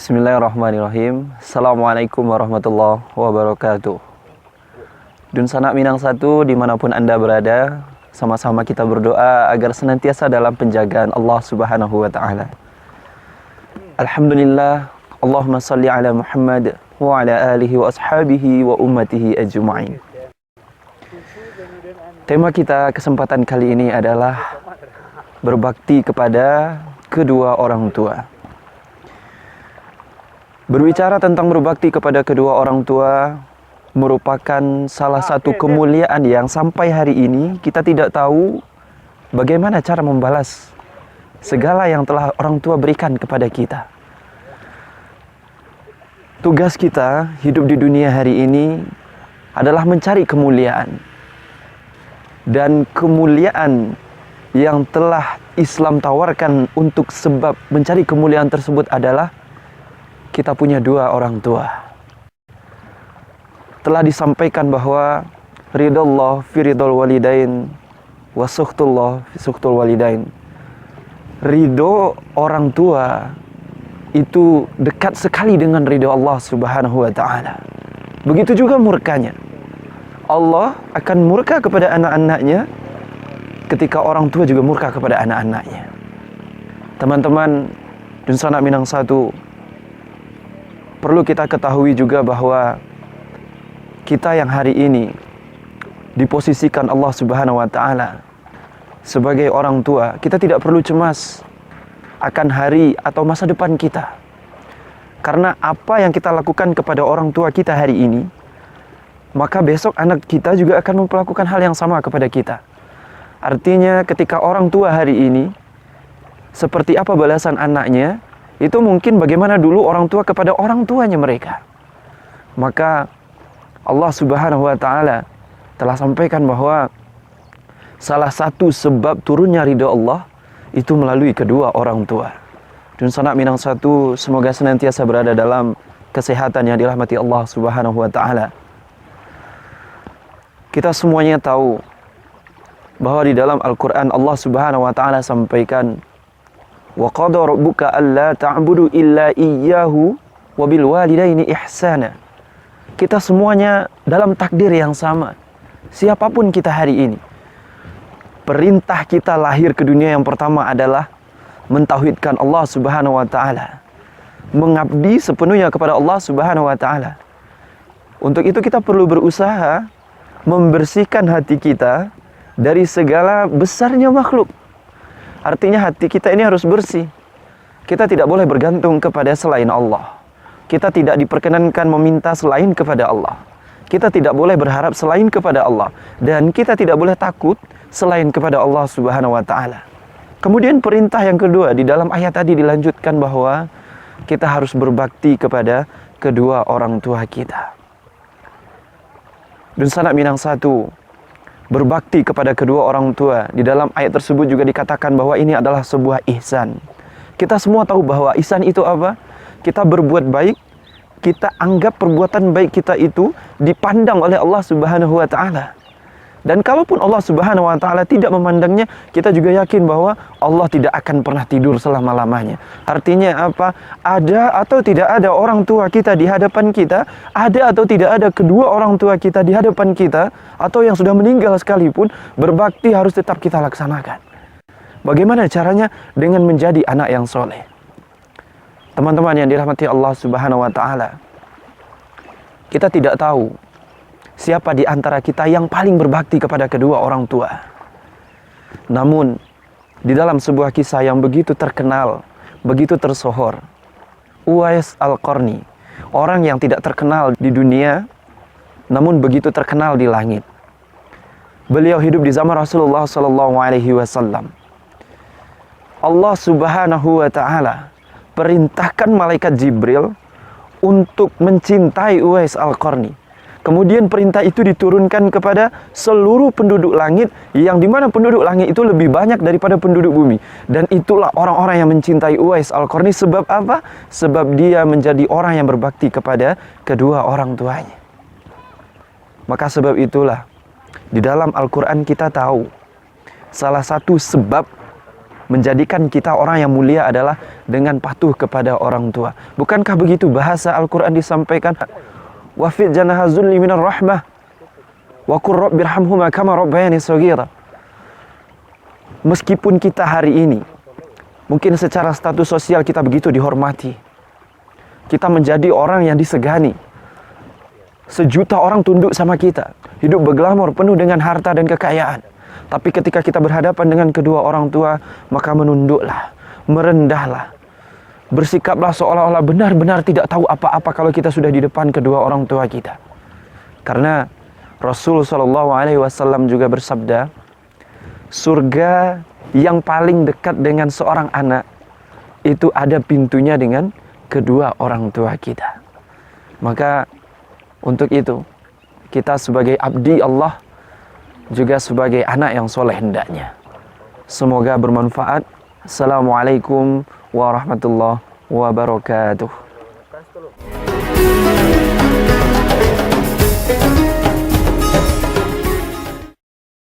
Bismillahirrahmanirrahim. Assalamualaikum warahmatullahi wabarakatuh. Dun sanak Minang satu dimanapun Anda berada, sama-sama kita berdoa agar senantiasa dalam penjagaan Allah Subhanahu wa Ta'ala. Alhamdulillah, Allahumma salli ala Muhammad wa ala alihi wa ashabihi wa ummatihi ajma'in. Tema kita kesempatan kali ini adalah berbakti kepada kedua orang tua. Berbicara tentang berbakti kepada kedua orang tua merupakan salah satu kemuliaan yang sampai hari ini kita tidak tahu bagaimana cara membalas segala yang telah orang tua berikan kepada kita. Tugas kita hidup di dunia hari ini adalah mencari kemuliaan. Dan kemuliaan yang telah Islam tawarkan untuk sebab mencari kemuliaan tersebut adalah kita punya dua orang tua. Telah disampaikan bahwa ridallah fi ridal walidain wa sukhtullah fi sukhtul walidain. Ridho orang tua itu dekat sekali dengan ridho Allah Subhanahu wa Ta'ala. Begitu juga murkanya. Allah akan murka kepada anak-anaknya ketika orang tua juga murka kepada anak-anaknya. Teman-teman Dun Sanak Minang satu, perlu kita ketahui juga bahwa kita yang hari ini diposisikan Allah Subhanahu wa Ta'ala sebagai orang tua, kita tidak perlu cemas akan hari atau masa depan kita. Karena apa yang kita lakukan kepada orang tua kita hari ini, maka besok anak kita juga akan melakukan hal yang sama kepada kita. Artinya ketika orang tua hari ini seperti apa balasan anaknya, itu mungkin bagaimana dulu orang tua kepada orang tuanya mereka. Maka Allah Subhanahu wa Ta'ala telah sampaikan bahwa salah satu sebab turunnya ridha Allah itu melalui kedua orang tua. Dun Sanak Minang satu, semoga senantiasa berada dalam kesehatan yang dirahmati Allah Subhanahu wa Ta'ala. Kita semuanya tahu bahwa di dalam Al-Quran Allah Subhanahu wa Ta'ala sampaikan, wa qada rabbuka alla ta'budu illa iyyahu wa bil walidaini ihsana. Kita semuanya dalam takdir yang sama. Siapapun kita hari ini, perintah kita lahir ke dunia yang pertama adalah mentauhidkan Allah Subhanahu wa Ta'ala, mengabdi sepenuhnya kepada Allah Subhanahu wa Ta'ala. Untuk itu kita perlu berusaha membersihkan hati kita dari segala besarnya makhluk. Artinya hati kita ini harus bersih. Kita tidak boleh bergantung kepada selain Allah. Kita tidak diperkenankan meminta selain kepada Allah. Kita tidak boleh berharap selain kepada Allah. Dan kita tidak boleh takut selain kepada Allah Subhanahu wa Ta'ala. Kemudian perintah yang kedua, di dalam ayat tadi dilanjutkan bahwa kita harus berbakti kepada kedua orang tua kita. Dun Sanak Minang satu, berbakti kepada kedua orang tua. Di dalam ayat tersebut juga dikatakan bahwa ini adalah sebuah ihsan. Kita semua tahu bahwa ihsan itu apa? Kita berbuat baik, kita anggap perbuatan baik kita itu dipandang oleh Allah Subhanahu wa Ta'ala. Dan kalaupun Allah Subhanahu wa Ta'ala tidak memandangnya, kita juga yakin bahwa Allah tidak akan pernah tidur selama-lamanya. Artinya apa? Ada atau tidak ada orang tua kita di hadapan kita, ada atau tidak ada kedua orang tua kita di hadapan kita, atau yang sudah meninggal sekalipun, berbakti harus tetap kita laksanakan. Bagaimana caranya? Dengan menjadi anak yang soleh. Teman-teman yang dirahmati Allah Subhanahu wa Ta'ala, kita tidak tahu siapa di antara kita yang paling berbakti kepada kedua orang tua. Namun, di dalam sebuah kisah yang begitu terkenal, begitu tersohor, Uwais Al-Qarni, orang yang tidak terkenal di dunia, namun begitu terkenal di langit. Beliau hidup di zaman Rasulullah SAW. Allah Subhanahu wa Ta'ala perintahkan malaikat Jibril untuk mencintai Uwais Al-Qarni. Kemudian perintah itu diturunkan kepada seluruh penduduk langit, yang dimana penduduk langit itu lebih banyak daripada penduduk bumi. Dan itulah orang-orang yang mencintai Uwais Al-Qarni. Sebab apa? Sebab dia menjadi orang yang berbakti kepada kedua orang tuanya. Maka sebab itulah di dalam Al-Quran kita tahu salah satu sebab menjadikan kita orang yang mulia adalah dengan patuh kepada orang tua. Bukankah begitu bahasa Al-Quran disampaikan? Wafid janaha zulli minar rahmah wa qur rabbirhamhuma kama rabbayani shaghira. Meskipun kita hari ini mungkin secara status sosial kita begitu dihormati, kita menjadi orang yang disegani, sejuta orang tunduk sama kita, hidup berglamor penuh dengan harta dan kekayaan. Tapi ketika kita berhadapan dengan kedua orang tua, maka menunduklah, merendahlah, bersikaplah seolah-olah benar-benar tidak tahu apa-apa kalau kita sudah di depan kedua orang tua kita. Karena Rasul SAW juga bersabda, surga yang paling dekat dengan seorang anak itu ada pintunya dengan kedua orang tua kita. Maka untuk itu kita sebagai abdi Allah, juga sebagai anak yang soleh hendaknya. Semoga bermanfaat. Assalamualaikum warahmatullahi wabarakatuh.